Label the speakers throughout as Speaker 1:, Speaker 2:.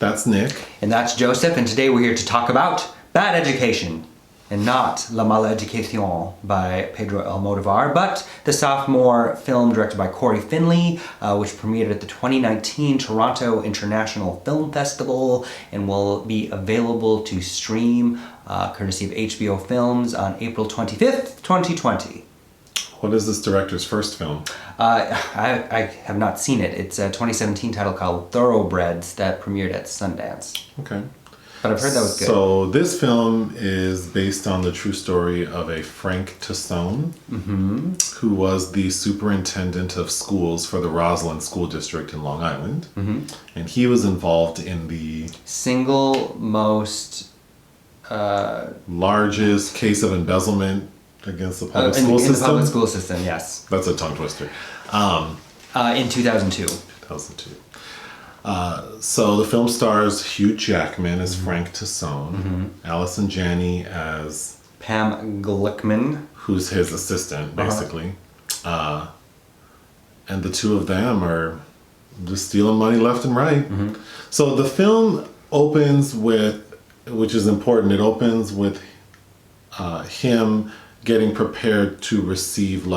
Speaker 1: That's Nick.
Speaker 2: And that's Joseph, and today we're here to talk about Bad Education, and not La Mala Educación by Pedro Almodovar, but the sophomore film directed by Cory Finley, which premiered at the 2019 Toronto International Film Festival and will be available to stream courtesy of HBO Films on April 25th, 2020.
Speaker 1: What is this director's first film?
Speaker 2: I have not seen it. It's a 2017 title called Thoroughbreds that premiered at Sundance.
Speaker 1: Okay.
Speaker 2: But I've heard that was good.
Speaker 1: So this film is based on the true story of a Frank Tassone, who was the superintendent of schools for the Roslyn School District in Long Island. And he was involved in the
Speaker 2: single most
Speaker 1: largest case of embezzlement against the public school system.
Speaker 2: In the public school system, yes.
Speaker 1: That's a tongue twister.
Speaker 2: In 2002.
Speaker 1: 2002. So the film stars Hugh Jackman as Frank Tassone, Allison Janney as
Speaker 2: Pam Gluckin,
Speaker 1: who's his assistant, basically. And the two of them are just stealing money left and right. So the film opens with, which is important, it opens with him getting prepared to receive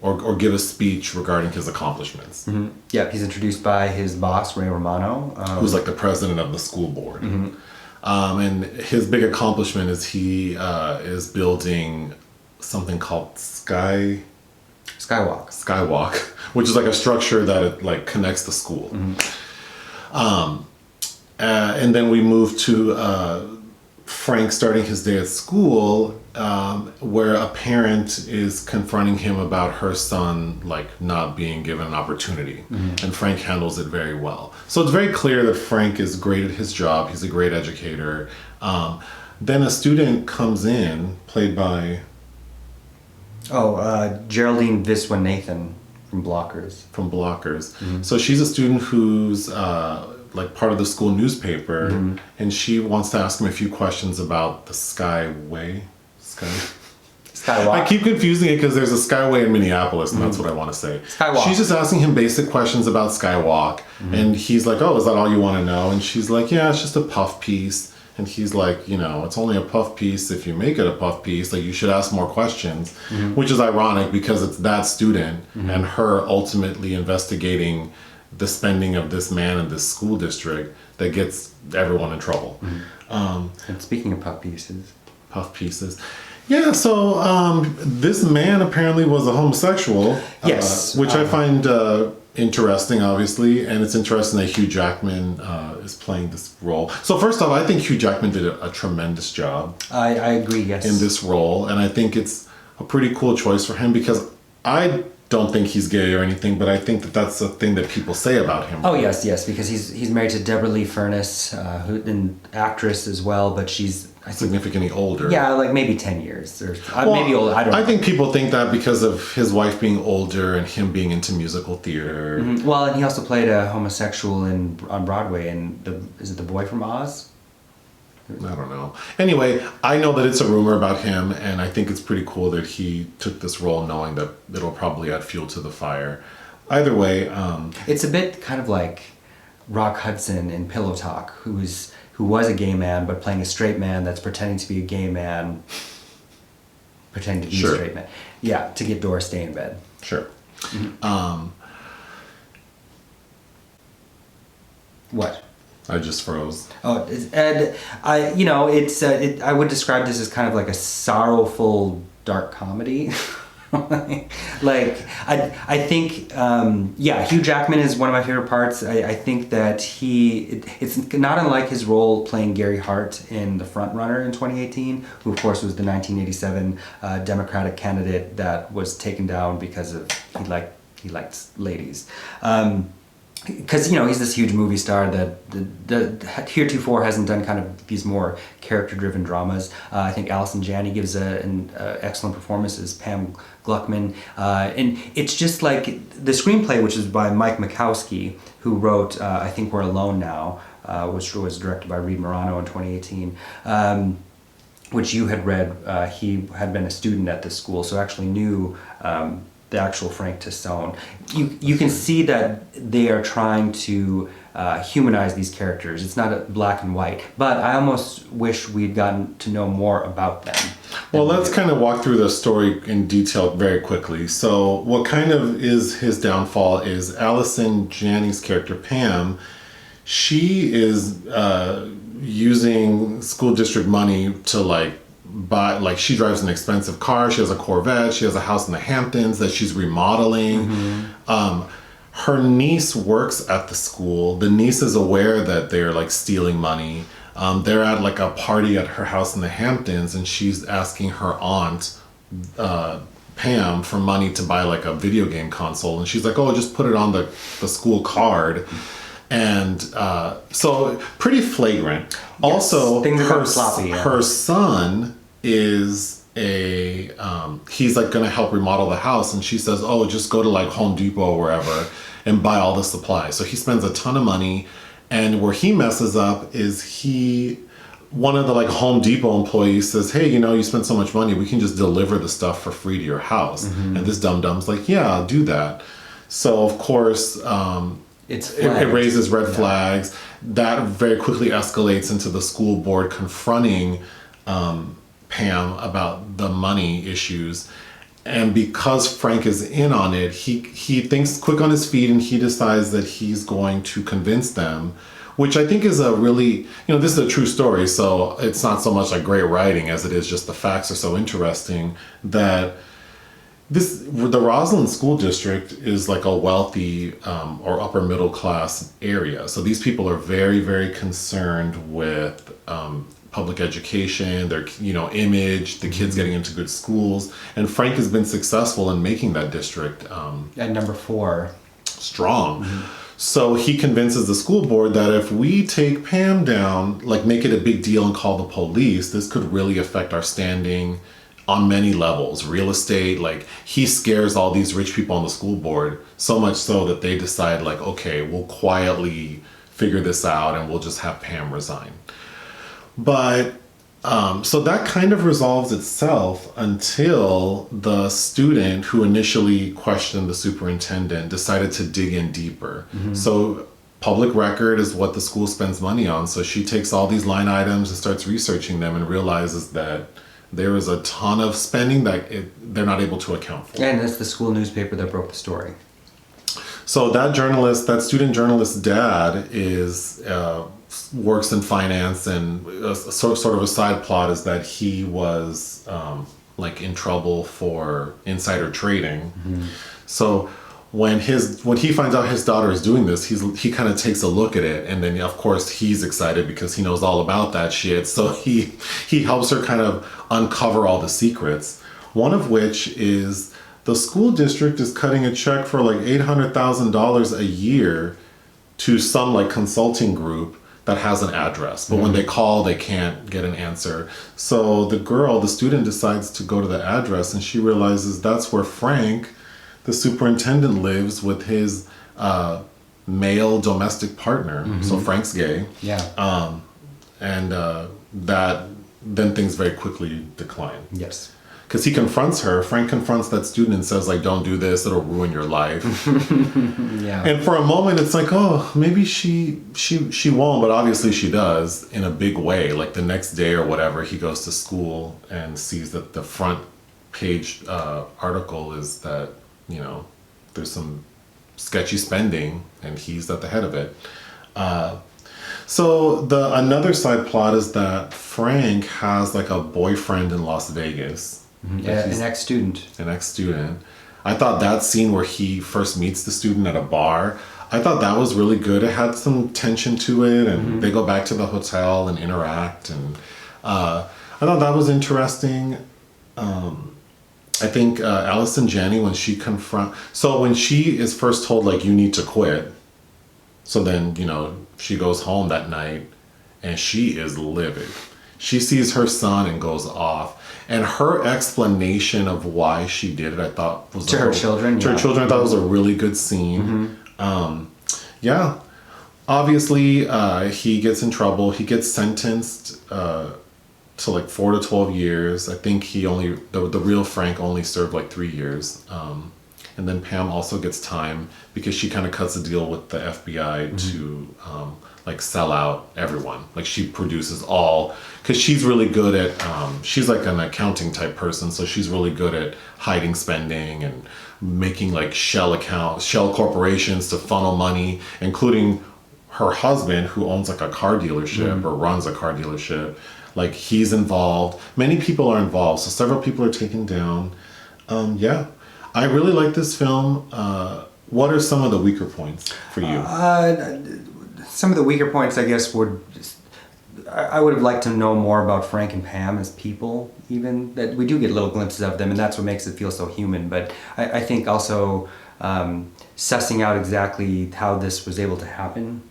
Speaker 1: or give a speech regarding his accomplishments.
Speaker 2: Yeah, he's introduced by his boss, Ray Romano.
Speaker 1: Who's like the president of the school board. And his big accomplishment is he is building something called Skywalk, which is like a structure that it connects the school. And then we move to Frank starting his day at school, where a parent is confronting him about her son not being given an opportunity, and Frank handles it very well. So it's very clear that Frank is great at his job. He's a great educator. Then a student comes in, played by
Speaker 2: Geraldine Viswanathan from Blockers.
Speaker 1: So she's a student who's part of the school newspaper, and she wants to ask him a few questions about the Skywalk. I keep confusing it because there's a Skyway in Minneapolis, and that's what I want to say.
Speaker 2: Skywalk.
Speaker 1: She's just asking him basic questions about Skywalk, and he's like, "Oh, is that all you want to know?" And she's like, "Yeah, it's just a puff piece." And he's like, "It's only a puff piece if you make it a puff piece. You should ask more questions," which is ironic because it's that student and her ultimately investigating the spending of this man in this school district that gets everyone in trouble.
Speaker 2: And speaking of puff pieces.
Speaker 1: Yeah, so this man apparently was a homosexual.
Speaker 2: Yes.
Speaker 1: Which I find interesting, obviously, and it's interesting that Hugh Jackman is playing this role. So first off, I think Hugh Jackman did a tremendous job.
Speaker 2: I agree, yes.
Speaker 1: In this role, and I think it's a pretty cool choice for him because I don't think he's gay or anything, but I think that that's a thing that people say about him.
Speaker 2: Oh yes, because he's married to Deborah Lee Furness, who's an actress as well, but she's
Speaker 1: significantly older.
Speaker 2: Yeah, maybe 10 years or maybe older. I don't know.
Speaker 1: I think people think that because of his wife being older and him being into musical theater.
Speaker 2: Well, and he also played a homosexual on Broadway is it The Boy from Oz?
Speaker 1: I don't know. Anyway, I know that it's a rumor about him, and I think it's pretty cool that he took this role knowing that it'll probably add fuel to the fire. Either way,
Speaker 2: it's a bit kind of like Rock Hudson in Pillow Talk, who was a gay man but playing a straight man that's pretending to be a gay man, pretending to be a straight man. Yeah, to get Doris Day in bed.
Speaker 1: Sure.
Speaker 2: What?
Speaker 1: I just froze.
Speaker 2: Oh, and I would describe this as kind of like a sorrowful dark comedy. I think, Hugh Jackman is one of my favorite parts. I think that it's not unlike his role playing Gary Hart in The Front Runner in 2018, who of course was the 1987 Democratic candidate that was taken down because of he liked ladies. Because he's this huge movie star that heretofore hasn't done kind of these more character-driven dramas. I think Allison Janney gives an excellent performance as Pam Gluckin, and it's just like the screenplay, which is by Mike Makowsky, who wrote I Think We're Alone Now, which was directed by Reed Morano in 2018. Which you had read. He had been a student at this school, so actually knew the actual Frank Tassone. You can see that they are trying to humanize these characters. It's not a black and white, but I almost wish we'd gotten to know more about them.
Speaker 1: Well, let's kind of walk through the story in detail very quickly. So what kind of is his downfall is Allison, Janney's character, Pam. She is using school district money to buy, she drives an expensive car. She has a Corvette. She has a house in the Hamptons that she's remodeling. Her niece works at the school. The niece is aware that they're stealing money. They're at a party at her house in the Hamptons, and she's asking her aunt, Pam, for money to buy a video game console. And she's like, oh, just put it on the school card. And so pretty flagrant. Yes, also,
Speaker 2: things are sloppy. Yeah.
Speaker 1: Her son is he's going to help remodel the house, and she says, oh, just go to Home Depot or wherever and buy all the supplies. So he spends a ton of money, and where he messes up is one of the Home Depot employees says, hey, you spent so much money, we can just deliver the stuff for free to your house. And this dum-dum's like, yeah, I'll do that. So of course it raises red flags. That very quickly escalates into the school board confronting Pam about the money issues. And because Frank is in on it, he thinks quick on his feet, and he decides that he's going to convince them, which I think is a really, this is a true story, so it's not so much great writing as it is just the facts are so interesting, that the Roslyn School District is a wealthy or upper middle class area. So these people are very, very concerned with public education, their image, the kids getting into good schools, and Frank has been successful in making that district
Speaker 2: at number 4
Speaker 1: strong. So he convinces the school board that if we take Pam down, make it a big deal and call the police, this could really affect our standing on many levels. Real estate, he scares all these rich people on the school board, so much so that they decide okay, we'll quietly figure this out and we'll just have Pam resign. But so that kind of resolves itself until the student who initially questioned the superintendent decided to dig in deeper. So public record is what the school spends money on. So she takes all these line items and starts researching them and realizes that there is a ton of spending that they're not able to account for.
Speaker 2: And it's the school newspaper that broke the story.
Speaker 1: So that student journalist's dad works in finance, and sort of a side plot is that he was in trouble for insider trading. So when he finds out his daughter is doing this, he kind of takes a look at it, and then of course he's excited because he knows all about that shit. So he helps her kind of uncover all the secrets. One of which is the school district is cutting a check for $800,000 a year to some consulting group that has an address, but when they call, they can't get an answer. So the student decides to go to the address, and she realizes that's where Frank, the superintendent, lives with his male domestic partner. So Frank's gay.
Speaker 2: Yeah.
Speaker 1: That then things very quickly decline.
Speaker 2: Yes.
Speaker 1: Because Frank confronts that student and says don't do this, it'll ruin your life.
Speaker 2: Yeah.
Speaker 1: And for a moment it's oh, maybe she won't, but obviously she does in a big way. The next day or whatever, he goes to school and sees that the front page article is that there's some sketchy spending, and he's at the head of it. So another side plot is that Frank has a boyfriend in Las Vegas.
Speaker 2: Yeah, an ex-student.
Speaker 1: I thought that scene where he first meets the student at a bar, I thought that was really good. It had some tension to it, and they go back to the hotel and interact, and I thought that was interesting. I think Allison Janney, when she is first told you need to quit, so then she goes home that night and she is livid. She sees her son and goes off. And her explanation of why she did it, I thought was
Speaker 2: her children. I
Speaker 1: thought it was a really good scene. Obviously, he gets in trouble. He gets sentenced to 4 to 12 years. I think the real Frank only served 3 years. And then Pam also gets time because she kind of cuts a deal with the FBI to like sell out everyone. Like she produces all, because she's really good at, she's like an accounting type person. So she's really good at hiding spending and making like shell corporations to funnel money, including her husband who owns like a car dealership or runs a car dealership. Like he's involved. Many people are involved. So several people are taken down. Yeah, I really like this film. What are some of the weaker points for you?
Speaker 2: Some of the weaker points, I guess, I would have liked to know more about Frank and Pam as people, even. That we do get little glimpses of them, and that's what makes it feel so human. But I think also sussing out exactly how this was able to happen.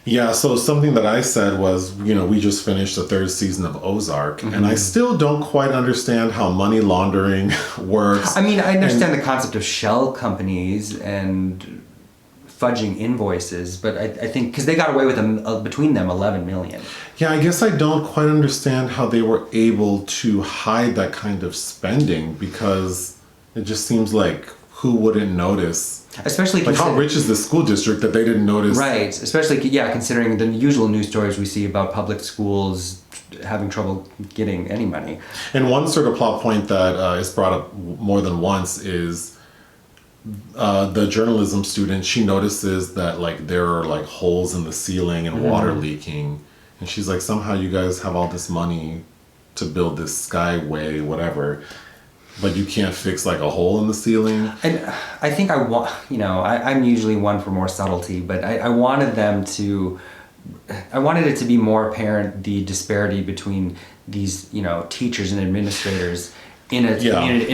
Speaker 1: Yeah, so something that I said was, we just finished the 3rd season of Ozark, and I still don't quite understand how money laundering works.
Speaker 2: I mean, I understand the concept of shell companies and fudging invoices, but I think because they got away with between them 11 million.
Speaker 1: Yeah, I guess I don't quite understand how they were able to hide that kind of spending, because it just seems like who wouldn't notice?
Speaker 2: Especially
Speaker 1: like how rich is the school district that they didn't notice?
Speaker 2: Right, especially considering the usual news stories we see about public schools having trouble getting any money.
Speaker 1: And one sort of plot point that is brought up more than once is the journalism student. She notices that like there are like holes in the ceiling and water leaking, and she's like, somehow you guys have all this money to build this skyway, whatever, but you can't fix like a hole in the ceiling.
Speaker 2: And I think I'm usually one for more subtlety, but I wanted it to be more apparent, the disparity between these, teachers and administrators in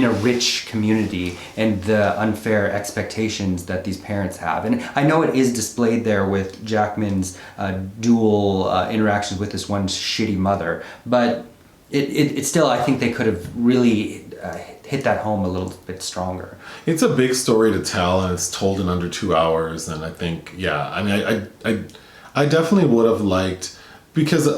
Speaker 2: a rich community, and the unfair expectations that these parents have. And I know it is displayed there with Jackman's dual interactions with this one shitty mother, but it still, I think they could have really hit that home a little bit stronger.
Speaker 1: It's a big story to tell, and it's told in under 2 hours. And I think, I definitely would have liked, because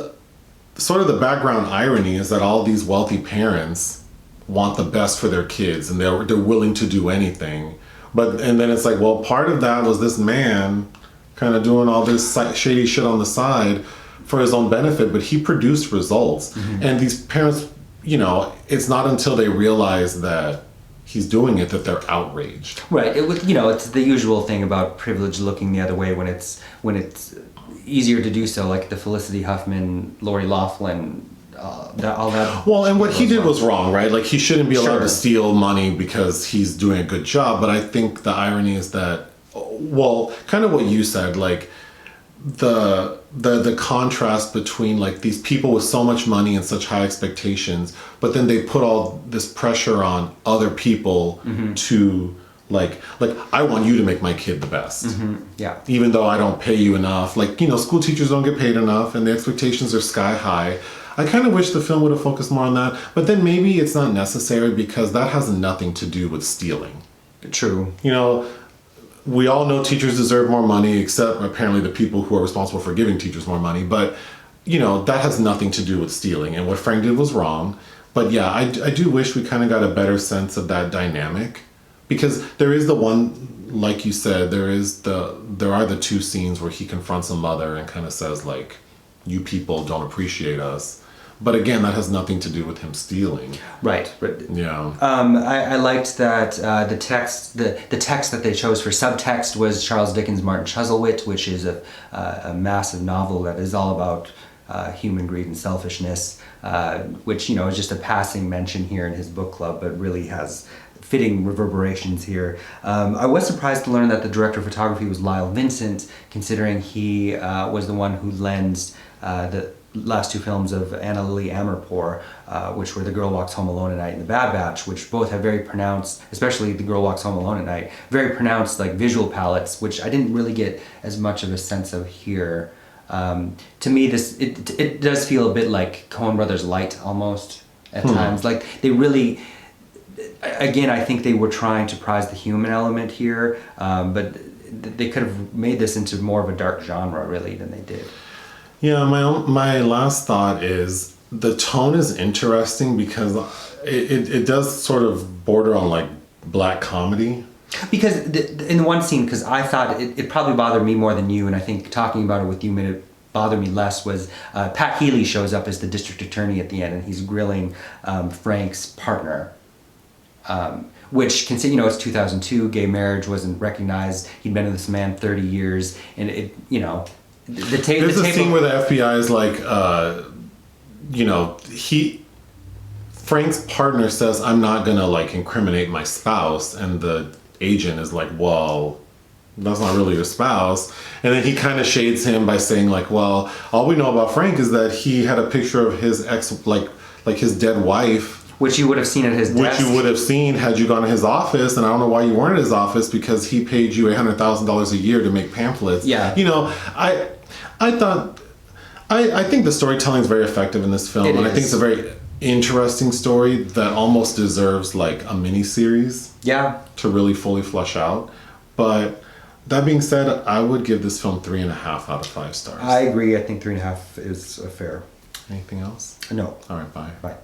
Speaker 1: sort of the background irony is that all these wealthy parents want the best for their kids, and they're willing to do anything. And then it's like, well, part of that was this man kind of doing all this shady shit on the side for his own benefit, but he produced results. And these parents, it's not until they realize that he's doing it that they're outraged.
Speaker 2: Right. It was, it's the usual thing about privilege looking the other way when it's easier to do so, like the Felicity Huffman, Lori Loughlin, all that.
Speaker 1: Well, and what he did was wrong, right? Like he shouldn't be allowed to steal money because he's doing a good job. But I think the irony is that, well, kind of what you said, like the contrast between like these people with so much money and such high expectations, but then they put all this pressure on other people to like I want you to make my kid the best. Yeah. Even though I don't pay you enough. Like, school teachers don't get paid enough and the expectations are sky high. I kind of wish the film would have focused more on that, but then maybe it's not necessary because that has nothing to do with stealing.
Speaker 2: True.
Speaker 1: We all know teachers deserve more money, except apparently the people who are responsible for giving teachers more money. But, that has nothing to do with stealing. And what Frank did was wrong. But yeah, I do wish we kind of got a better sense of that dynamic. Because there is the one, like you said, there are the 2 scenes where he confronts a mother and kind of says, like, you people don't appreciate us. But again, that has nothing to do with him stealing. Right. Yeah.
Speaker 2: I liked that the text that they chose for subtext was Charles Dickens' Martin Chuzzlewit, which is a massive novel that is all about human greed and selfishness, which is just a passing mention here in his book club, but really has fitting reverberations here. I was surprised to learn that the director of photography was Lyle Vincent, considering he was the one who lensed the last 2 films of Annaleigh Ashford, which were The Girl Walks Home Alone at Night and The Bad Batch, which both have very pronounced, especially The Girl Walks Home Alone at Night, very pronounced like visual palettes, which I didn't really get as much of a sense of here. To me, it does feel a bit like Coen Brothers Light almost at times. Like they really, again, I think they were trying to prize the human element here, but they could have made this into more of a dark genre really than they did.
Speaker 1: Yeah, my last thought is the tone is interesting because it does sort of border on like black comedy.
Speaker 2: Because in the one scene, because I thought it probably bothered me more than you, and I think talking about it with you made it bother me less, was Pat Healy shows up as the district attorney at the end, and he's grilling Frank's partner. Which, it's 2002, gay marriage wasn't recognized. He'd been with this man 30 years, and there's
Speaker 1: a scene where the FBI is like, Frank's partner says, I'm not gonna like incriminate my spouse, and the agent is like, well, that's not really your spouse. And then he kind of shades him by saying like, well, all we know about Frank is that he had a picture of his ex, like his dead wife,
Speaker 2: which you would have seen at his desk.
Speaker 1: Which you would have seen had you gone to his office, and I don't know why you weren't at his office, because he paid you $800,000 a year to make pamphlets.
Speaker 2: Yeah.
Speaker 1: I think the storytelling is very effective in this film, I think it's a very interesting story that almost deserves like a mini series.
Speaker 2: Yeah.
Speaker 1: To really fully flesh out. But that being said, I would give this film 3.5 out of 5 stars.
Speaker 2: I agree. I think 3.5 is fair.
Speaker 1: Anything else?
Speaker 2: No.
Speaker 1: All right, bye.
Speaker 2: Bye.